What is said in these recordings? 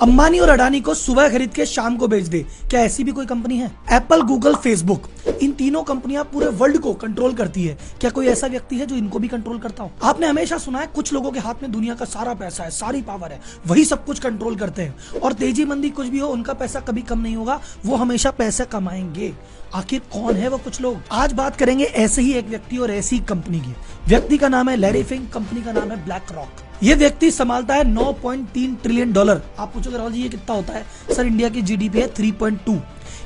अंबानी और अडानी को सुबह खरीद के शाम को बेच दे, क्या ऐसी भी कोई कंपनी है? एप्पल, गूगल, फेसबुक, इन तीनों कंपनियां पूरे वर्ल्ड को कंट्रोल करती है। क्या कोई ऐसा व्यक्ति है जो इनको भी कंट्रोल करता हो? आपने हमेशा सुना है कुछ लोगों के हाथ में दुनिया का सारा पैसा है, सारी पावर है, वही सब कुछ कंट्रोल करते हैं और तेजी मंदी कुछ भी हो उनका पैसा कभी कम नहीं होगा, वो हमेशा पैसा कमाएंगे। आखिर कौन है वो कुछ लोग? आज बात करेंगे ऐसे ही एक व्यक्ति और ऐसी कंपनी की। व्यक्ति का नाम है लैरी फिंक, कंपनी का नाम है ब्लैक रॉक। ये व्यक्ति संभालता है 9.3 ट्रिलियन डॉलर। आप पूछोगे राहुल जी ये कितना होता है? सर इंडिया की जीडीपी है 3.2,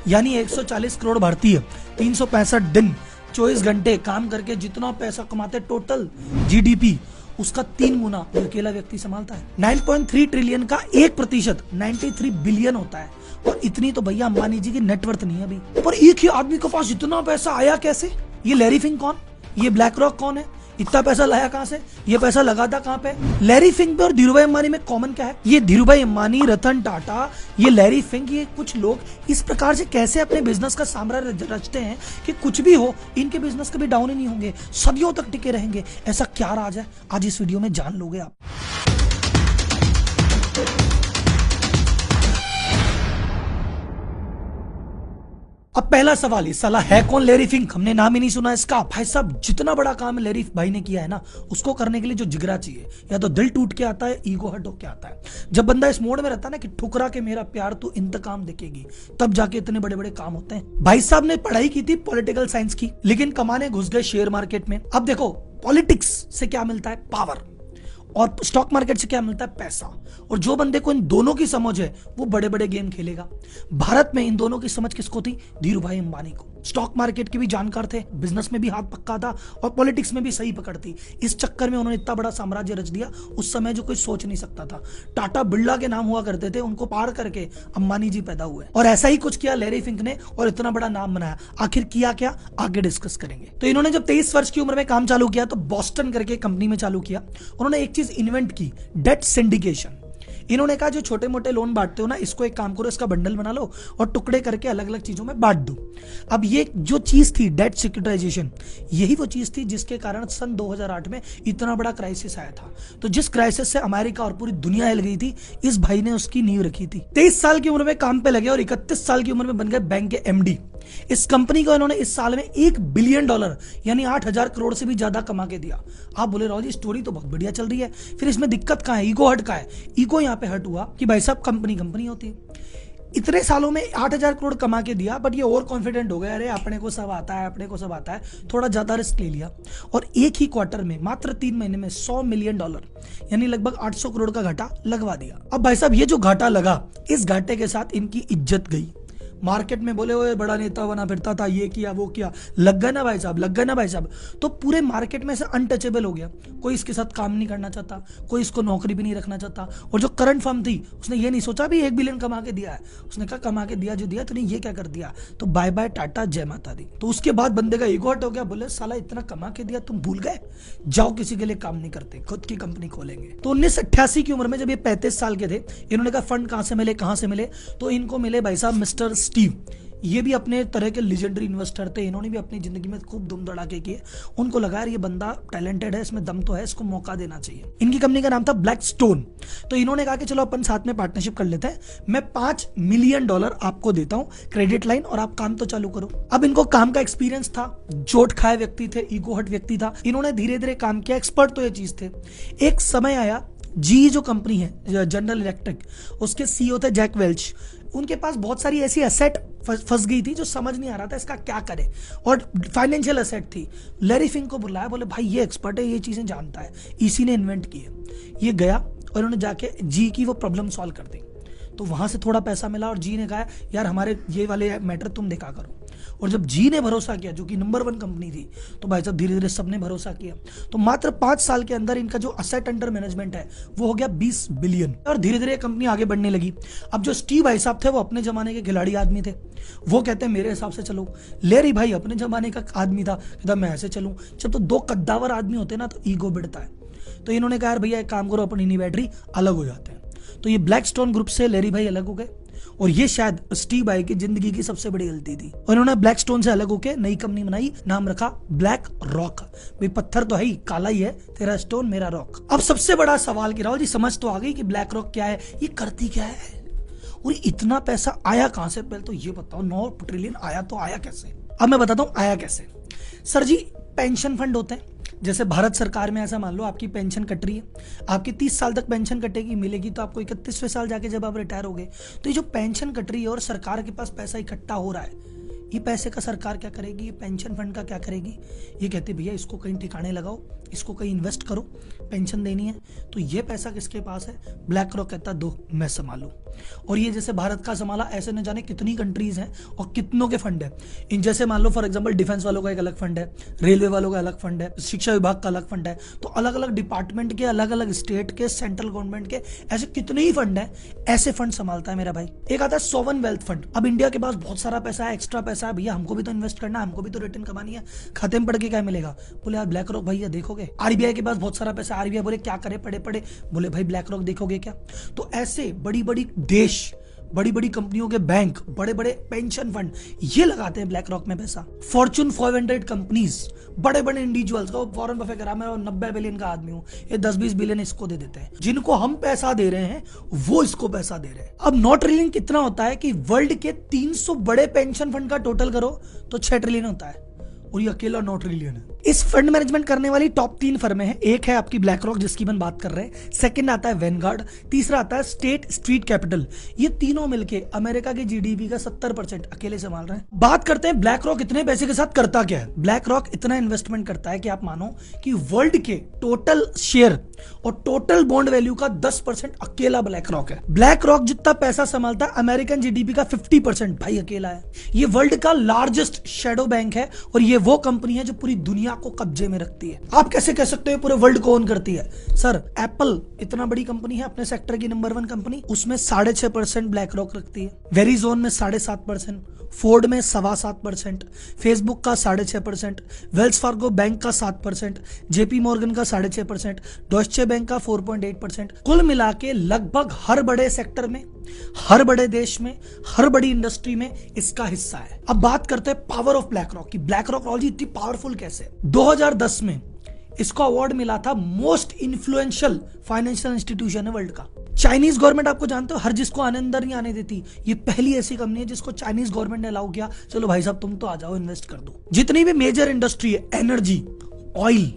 यानी 140 करोड़ भारतीय 365 दिन 24 घंटे काम करके जितना पैसा कमाते टोटल जीडीपी उसका 3 गुना अकेला व्यक्ति संभालता है। 9.3 ट्रिलियन का 1% 93 बिलियन होता है और इतनी तो भैया अंबानी जी की नेटवर्थ नहीं है अभी। पर एक ही आदमी के पास इतना पैसा आया कैसे? ये लैरी फिंक कौन? ये ब्लैक रॉक कौन है? इतना पैसा लाया कहां से? ये पैसा लगा था कहां पे? लैरी फिंक पे और धीरूभाई अंबानी में कॉमन क्या है? ये धीरूभाई अंबानी, रतन टाटा, ये लैरी फिंक, ये कुछ लोग इस प्रकार से कैसे अपने बिजनेस का साम्राज्य रचते हैं कि कुछ भी हो इनके बिजनेस कभी डाउन ही नहीं होंगे, सदियों तक टिके रहेंगे। ऐसा क्या राज है? आज इस वीडियो में जान लोगे आप। अब पहला सवाल, ये साला है कौन लैरी फिंक? हमने नाम ही नहीं सुना इसका। भाई साहब जितना बड़ा काम लैरी भाई ने किया है ना, उसको करने के लिए जो जिगरा चाहिए, या तो दिल टूट के आता है, ईगो हर्ट होके आता है। जब बंदा इस मोड में रहता है ना कि ठुकरा के मेरा प्यार तू इंतकाम देखेगी, तब जाके इतने बड़े बड़े काम होते हैं। भाई साहब ने पढ़ाई की थी पॉलिटिकल साइंस की, लेकिन कमाने घुस गए शेयर मार्केट में। अब देखो पॉलिटिक्स से क्या मिलता है? पावर। और स्टॉक मार्केट से क्या मिलता है? पैसा। और जो बंदे को इन दोनों की समझ है वो बड़े बड़े गेम खेलेगा। भारत में इन दोनों की समझ किसको थी? धीरूभाई अंबानी को। स्टॉक मार्केट के भी जानकार थे, बिजनेस में भी हाथ पक्का था और पॉलिटिक्स में भी सही पकड़ थी। इस चक्कर में उन्होंने इतना बड़ा साम्राज्य रच दिया उस समय जो कोई सोच नहीं सकता था। टाटा बिरला के नाम हुआ करते थे, उनको पार करके अंबानी जी पैदा हुए और ऐसा ही कुछ किया लैरी फिंक ने और इतना बड़ा नाम बनाया। आखिर किया क्या, आगे डिस्कस करेंगे। तो इन्होंने जब 23 वर्ष की उम्र में काम चालू किया तो बॉस्टन करके कंपनी में चालू किया। उन्होंने एक चीज इन्वेंट की, डेट सिंडिकेशन। इन्होंने कहा जो छोटे मोटे लोन बांटते हो ना, इसको एक काम करो, इसका बंडल बना लो और टुकड़े करके अलग अलग चीजों में बांट दो। अब ये जो चीज थी डेट सिक्योरिटाइजेशन, यही वो चीज थी जिसके कारण सन 2008 में इतना बड़ा क्राइसिस आया था। तो जिस क्राइसिस से अमेरिका और पूरी दुनिया हिल गई थी, इस भाई ने उसकी नींव रखी थी। 23 साल की उम्र में काम पे लगे और 31 साल की उम्र में बन गए बैंक के एमडी। इस कंपनी को इन्होंने इस साल में $1 बिलियन यानी 8,000 करोड़ से भी ज्यादा कमा के दिया। आप बोले राहुल जी स्टोरी तो बहुत बढ़िया चल रही है, फिर इसमें दिक्कत कहां है? ईगो हर्ट का है। ईगो यहाँ पे हर्ट हुआ कि भाई साहब कंपनी होती है। इतने सालों में 8,000 करोड़ कमा के दिया, बट ये ओवर कॉन्फिडेंट हो गया, अरे अपने को सब आता है, अपने को सब आता है, थोड़ा ज्यादा रिस्क ले लिया और एक ही क्वार्टर में मात्र 3 महीने में $100 मिलियन यानी लगभग 800 करोड़ का घाटा लगवा दिया। अब भाई साहब ये जो घाटा लगा, इस घाटे के साथ इनकी इज्जत गई। मार्केट में बोले वो बड़ा नेता बना फिरता था, ये किया वो किया, लग गए ना भाई साहब, लग गए ना भाई साहब। तो पूरे मार्केट में से अनटचेबल हो गया, कोई इसके साथ काम नहीं करना चाहता, कोई इसको नौकरी भी नहीं रखना चाहता। और जो करंट फर्म थी उसने ये नहीं सोचा भी 1 बिलियन कमा के दिया है, उसने कहा कमा के दिया जो दिया तूने ये क्या कर दिया, तो बाय बाय टाटा जय माता दी। तो उसके बाद बंदे का ईगो हर्ट हो गया, बोले साला इतना कमा के दिया तुम भूल गए, जाओ किसी के लिए काम नहीं करते, खुद की कंपनी खोलेंगे। तो 1988 की उम्र में जब ये 35 साल के थे, इन्होंने कहा फंड कहां से मिले? तो इनको मिले भाई साहब मिस्टर स्टीव। ये भी अपने तरह के लेजेंडरी इन्वेस्टर थे, इन्होंने भी अपनी जिंदगी में खूब दुम धड़ाके किए। उनको लगा यार ये बंदा टैलेंटेड है, इसमें दम तो है, इसको मौका देना चाहिए। इनकी कंपनी का नाम था ब्लैक स्टोन। तो इन्होंने कहा कि चलो अपन साथ में पार्टनरशिप कर लेते हैं, मैं $5 मिलियन आपको देता हूं क्रेडिट लाइन और आप काम तो चालू करो। अब इनको काम का एक्सपीरियंस था, चोट खाए व्यक्ति थे, ईगो हर्ट व्यक्ति था, इन्होंने धीरे धीरे काम किया, एक्सपर्ट तो ये चीज थे। एक समय आया, जी जो कंपनी है जनरल इलेक्ट्रिक, उसके सीईओ थे जैक वेल्च। उनके पास बहुत सारी ऐसी एसेट फंस गई थी जो समझ नहीं आ रहा था इसका क्या करे, और फाइनेंशियल एसेट थी। लैरी फिंक को बुलाया, बोले भाई ये एक्सपर्ट है, ये चीजें जानता है, इसी ने इन्वेंट की है। ये गया और उन्होंने जाके जी की वो प्रॉब्लम सॉल्व कर दी। तो वहां से थोड़ा पैसा मिला और जी ने कहा यार हमारे ये वाले मैटर तुम देखा करो। और जब जी ने भरोसा किया, जो कि नंबर 1 कंपनी थी, तो भाई साहब धीरे धीरे सबने भरोसा किया। तो मात्र 5 साल के अंदर इनका जो असेट अंडर मैनेजमेंट है वो हो गया 20 बिलियन और धीरे धीरे कंपनी आगे बढ़ने लगी। अब जो स्टीव भाई साहब थे वो अपने जमाने के खिलाड़ी आदमी थे, वो कहते हैं मेरे हिसाब से चलो। लैरी भाई अपने जमाने का आदमी था, कहता मैं ऐसे चलूं। जब तो 2 कद्दावर आदमी होते ना तो ईगो बढ़ता है। तो इन्होंने कहा यार भैया एक काम करो, अपनी नहीं बैटरी अलग हो जाते हैं। तो ये ब्लैक स्टोन ग्रुप से लैरी भाई अलग हो गए और ये शायद स्टीव भाई की जिंदगी की सबसे बड़ी गलती थी। और इन्होंने ब्लैक स्टोन से अलग होकर नई कंपनी बनाई, नाम रखा ब्लैक रॉक। भाई पत्थर तो है ही, काला ही है, तेरा स्टोन मेरा रॉक। अब सबसे बड़ा सवाल कि राहुल जी समझ तो आ गई कि ब्लैक रॉक क्या है, ये करती क्या है? और इतना पैसा आया कहां से? पहले तो ये बताओ, 9 ट्रिलियन आया तो आया कैसे? अब मैं बताता हूं आया कैसे। सर जी, पेंशन फंड होते हैं, जैसे भारत सरकार में ऐसा मान लो आपकी पेंशन कट रही है, आपकी 30 साल तक पेंशन कटेगी, मिलेगी तो आपको 31वें साल जाके जब आप रिटायर होगे। तो ये जो पेंशन कट रही है और सरकार के पास पैसा इकट्ठा हो रहा है, ये पैसे का सरकार क्या करेगी? ये पेंशन फंड का क्या करेगी? ये कहते भैया इसको कहीं ठिकाने लगाओ, इसको कहीं इन्वेस्ट करो, पेंशन देनी है। तो ये पैसा किसके पास है? ब्लैक रॉक कहता दो मैं संभालू। और ये जैसे भारत का संभाला, ऐसे न जाने कितनी कंट्रीज हैं और कितनों के फंड है। इन जैसे मान लो फॉर एग्जांपल डिफेंस वालों का एक अलग फंड है, रेलवे वालों का अलग फंड है, शिक्षा विभाग का अलग फंड है। तो अलग अलग डिपार्टमेंट के, अलग अलग स्टेट के, सेंट्रल गवर्नमेंट के ऐसे कितने ही फंड है, ऐसे फंड संभालता है मेरा भाई। एक आता है सॉवरेन वेल्थ फंड। अब इंडिया के पास बहुत सारा पैसा है, एक्स्ट्रा पैसा है, भैया हमको भी तो इन्वेस्ट करना है, हमको भी तो रिटर्न कमानी है, खाते में पड़ के क्या मिलेगा? बोले यार ब्लैक रॉक भैया देखोगे। आरबीआई के पास बहुत सारा पैसा, आरबीआई बोले क्या करे पड़े पड़े, बोले भाई ब्लैक रॉक देखोगे क्या? तो ऐसे बड़ी बड़ी देश, बड़ी बड़ी कंपनियों के बैंक, बड़े बड़े पेंशन फंड ये लगाते हैं ब्लैक रॉक में पैसा। फॉर्च्यून 500 कंपनीज, बड़े बड़े इंडिविजुअल्स का, वॉरेन बफेट करा, मैं 90 बिलियन का आदमी हूं, ये 10-20 बिलियन इसको दे देते हैं। जिनको हम पैसा दे रहे हैं वो इसको पैसा दे रहे हैं। अब 9 ट्रिलियन कितना होता है कि वर्ल्ड के 300 बड़े पेंशन फंड का टोटल करो तो 6 ट्रिलियन होता है, और ये अकेला 9 ट्रिलियन है। इस फंड मैनेजमेंट करने वाली टॉप 3 फर्में हैं। एक है आपकी ब्लैक रॉक जिसकी हम बात कर रहे हैं, सेकंड आता है वैनगार्ड, तीसरा आता है स्टेट स्ट्रीट कैपिटल। ये तीनों मिलके अमेरिका के जीडीपी का 70% अकेले संभाल रहे हैं। बात करते हैं ब्लैक रॉक इतने पैसे के साथ करता क्या है। ब्लैक रॉक इतना इन्वेस्टमेंट करता है कि आप मानो कि वर्ल्ड के टोटल शेयर और टोटल बॉन्ड वैल्यू का 10% अकेला ब्लैक रॉक है। ब्लैक रॉक जितना पैसा संभालता है अमेरिकन जीडीपी का 50% भाई अकेला है। ये वर्ल्ड का लार्जेस्ट शैडो बैंक है और ये वो कंपनी है जो पूरी दुनिया को कब्जे में रखती है। आप कैसे कह सकते हो पूरे वर्ल्ड को ओन करती है? सर एप्पल इतना बड़ी कंपनी है, अपने सेक्टर की नंबर 1 कंपनी, उसमें 6.5% ब्लैक रॉक रखती है। वेरिजोन में 7.5%, फोर्ड में 7.25%, फेसबुक का 6.5%, वेल्स फार्गो बैंक का 7%, जेपी मॉर्गन का 6.5%, डॉइचे बैंक का 4.8%। कुल मिला के लगभग हर बड़े सेक्टर में, हर बड़े देश में, हर बड़ी इंडस्ट्री में इसका हिस्सा है। अब बात करते हैं पावर ऑफ ब्लैक रॉक की। ब्लैक रॉक टेक्नोलॉजी इतनी पावरफुल कैसे? 2010 में इसको अवार्ड मिला था मोस्ट इन्फ्लुएंशियल फाइनेंशियल इंस्टीट्यूशन है वर्ल्ड का। चाइनीज गवर्नमेंट आपको जानते हो हर जिसको आने अंदर नहीं आने देती, ये पहली ऐसी कंपनी है जिसको चाइनीज गवर्नमेंट ने अलाउ किया, चलो भाई साहब तुम तो आ जाओ इन्वेस्ट कर दो। जितनी भी मेजर इंडस्ट्री है, energy, oil,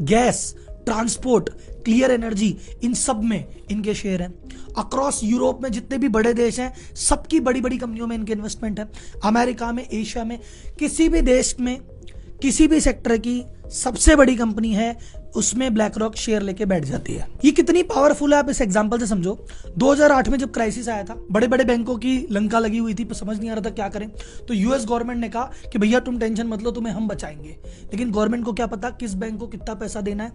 gas, transport, clear energy, इन सब में इनके शेयर हैं। अक्रॉस यूरोप में जितने भी बड़े देश हैं सबकी बड़ी बड़ी कंपनियों में इनके इन्वेस्टमेंट है। अमेरिका में, एशिया में, किसी भी देश में, किसी भी सेक्टर की सबसे बड़ी कंपनी है उसमें ब्लैक रॉक शेयर लेके बैठ जाती है। ये कितनी पावरफुल है आप इस एग्जांपल से समझो। 2008 में जब क्राइसिस आया था, बड़े बड़े बैंकों की लंका लगी हुई थी, पर समझ नहीं आ रहा था क्या करें, तो यूएस गवर्नमेंट ने कहा कि भैया तुम टेंशन मत लो, तुम्हें हम बचाएंगे। लेकिन गवर्नमेंट को क्या पता किस बैंक को कितना पैसा देना है,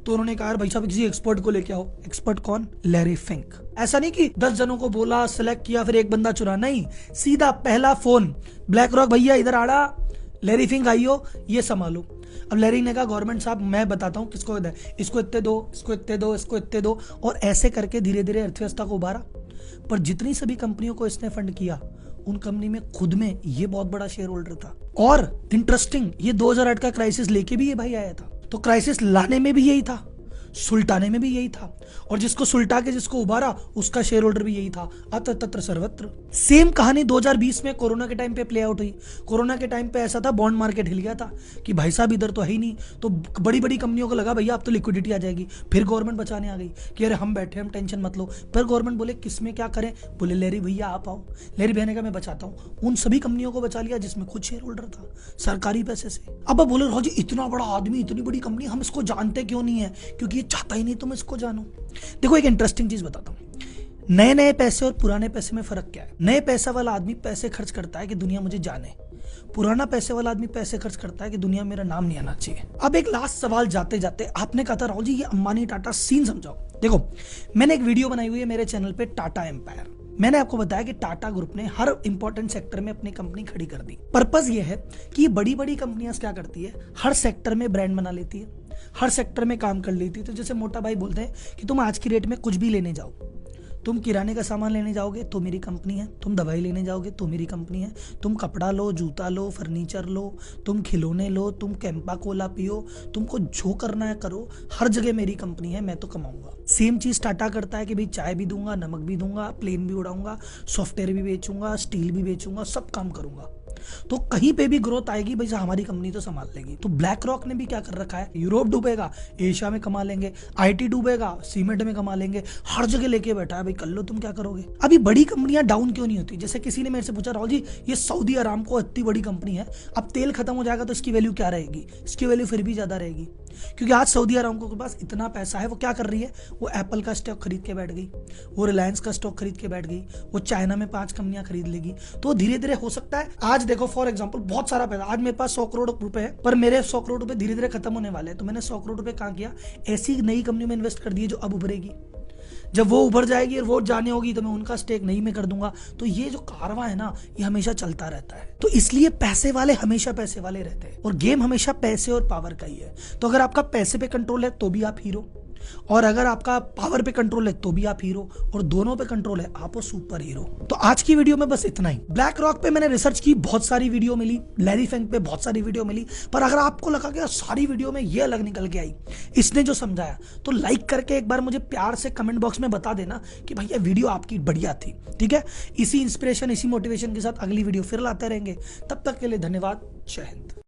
तो उन्होंने कहा भाई साहब किसी एक्सपर्ट को लेके आओ। एक्सपर्ट कौन? Larry Fink. ऐसा नहीं कि 10 जनों को बोला, सिलेक्ट किया, फिर एक बंदा चुना, नहीं, सीधा पहला फोन ब्लैक रॉक भैया इधर आड़ा, लैरी फिंक आइयो, ये संभालो। अब लैरी ने कहा गवर्नमेंट साहब मैं बताता हूं किसको दे, इसको इतने दो, इसको इतने दो, इसको इतने दो, और ऐसे करके धीरे धीरे अर्थव्यवस्था को उभारा। पर जितनी सभी कंपनियों को इसने फंड किया, उन कंपनी में खुद में ये बहुत बड़ा शेयर होल्डर था। और इंटरेस्टिंग, ये 2008 का क्राइसिस लेके भी ये भाई आया था, तो क्राइसिस लाने में भी यही था, सुलटाने में भी यही था, और जिसको सुलटा के जिसको उबारा उसका शेयर होल्डर भी यही था। अत्र तत्र सर्वत्र। सेम कहानी 2020 में कोरोना के टाइम पे प्ले आउट हुई। कोरोना के टाइम पे ऐसा था, बॉन्ड मार्केट हिल गया था कि भाई साहब इधर तो है ही नहीं, तो बड़ी बड़ी कंपनियों को लगा भैया अब तो लिक्विडिटी आ जाएगी। फिर गवर्नमेंट बचाने आ गई कि अरे हम बैठे, हम टेंशन मत लो। फिर गवर्नमेंट बोले किस में क्या करें, बोले लैरी भैया आप आओ। लैरी भैया ने कहा मैं बचाता हूँ। उन सभी कंपनियों को बचा लिया जिसमें खुद शेयर होल्डर था, सरकारी पैसे से। अब बोले राव जी इतना बड़ा आदमी, इतनी बड़ी कंपनी, हम इसको जानते क्यों नहीं है? क्योंकि ये चाहता ही नहीं तुम इसको जानो। देखो एक इंटरेस्टिंग चीज बताता हूं, नए नए पैसे और पुराने पैसे में फर्क क्या है। नए पैसा वाला आदमी पैसे खर्च करता है कि दुनिया मुझे जाने, पुराना पैसे वाला आदमी पैसे खर्च करता है कि दुनिया मेरा नाम नहीं आना चाहिए। अब एक लास्ट सवाल जाते जाते, आपने कहा था राहुल जी ये अंबानी टाटा सीन समझाओ। देखो मैंने एक वीडियो बनाई हुई है मेरे चैनल पे, टाटा एम्पायर। मैंने आपको बताया कि टाटा ग्रुप ने हर इंपॉर्टेंट सेक्टर में अपनी कंपनी खड़ी कर दी। पर्पस ये है कि ये बड़ी बड़ी कंपनियां क्या करती है, हर सेक्टर में ब्रांड बना लेती है, हर सेक्टर में काम कर लेती है। तो जैसे मोटा भाई बोलते हैं कि तुम आज की रेट में कुछ भी लेने जाओ तुम किराने का सामान लेने जाओगे तो मेरी कंपनी है, तुम दवाई लेने जाओगे तो मेरी कंपनी है, तुम कपड़ा लो, जूता लो, फर्नीचर लो, तुम खिलौने लो, तुम कैंपा कोला पियो, तुमको जो करना है करो, हर जगह मेरी कंपनी है, मैं तो कमाऊंगा। सेम चीज टाटा करता है कि भाई चाय भी दूंगा, नमक भी दूंगा, प्लेन भी उड़ाऊंगा, सॉफ्टवेयर भी बेचूंगा, स्टील भी बेचूंगा, सब काम करूंगा। तो कहीं पे भी ग्रोथ आएगी भाई हमारी कंपनी तो संभाल लेगी। तो ब्लैक रॉक ने भी क्या कर रखा है, यूरोप डूबेगा एशिया में कमा लेंगे, आईटी डूबेगा सीमेंट में कमा लेंगे, हर जगह लेके बैठा है भाई, कर लो तुम क्या करोगे। अभी बड़ी कंपनियां डाउन क्यों नहीं होती? जैसे किसी ने मेरे से पूछा, राहुल जी ये सऊदी अरामको इतनी बड़ी कंपनी है, अब तेल खत्म हो जाएगा तो इसकी वैल्यू क्या रहेगी? इसकी वैल्यू फिर भी ज्यादा रहेगी, क्योंकि आज सऊदी अरामको के पास इतना पैसा है। वो क्या कर रही है, वो एप्पल का स्टॉक खरीद के बैठ गई, वो रिलायंस का स्टॉक खरीद के बैठ गई, वो चाइना में 5 कंपनियां खरीद लेगी। तो धीरे धीरे हो सकता है, आज देखो फॉर एग्जांपल बहुत सारा पैसा, आज मेरे पास 100 करोड़ रुपए है, पर मेरे 100 करोड़ रुपए धीरे धीरे खत्म होने वाले हैं। तो मैंने 100 करोड़ रुपए कहां किया, ऐसी नई कंपनी में इन्वेस्ट कर दिए जो अब उभरेगी। जब वो उभर जाएगी और वोट जाने होगी तो मैं उनका स्टेक नहीं में कर दूंगा। तो ये जो कारवां है ना, ये हमेशा चलता रहता है। तो इसलिए पैसे वाले हमेशा पैसे वाले रहते हैं, और गेम हमेशा पैसे और पावर का ही है। तो अगर आपका पैसे पे कंट्रोल है तो भी आप हीरो, और अगर आपका पावर पे कंट्रोल है तो भी आप हीरो, और दोनों पे कंट्रोल है आप हो सुपर हीरो। तो आज की वीडियो में बस इतना ही। ब्लैक रॉक पे मैंने रिसर्च की, बहुत सारी वीडियो मिली, लैरी फेंक पे बहुत सारी वीडियो मिली, पर अगर आपको लगा कि सारी वीडियो में ये अलग निकल के आई, इसने जो समझाया, तो लाइक करके एक बार मुझे प्यार से कमेंट बॉक्स में बता देना कि भाई ये वीडियो आपकी बढ़िया थी। ठीक है, इसी इंस्पिरेशन इसी मोटिवेशन के साथ अगली वीडियो फिर लाते रहेंगे। तब तक के लिए धन्यवाद। जय हिंद।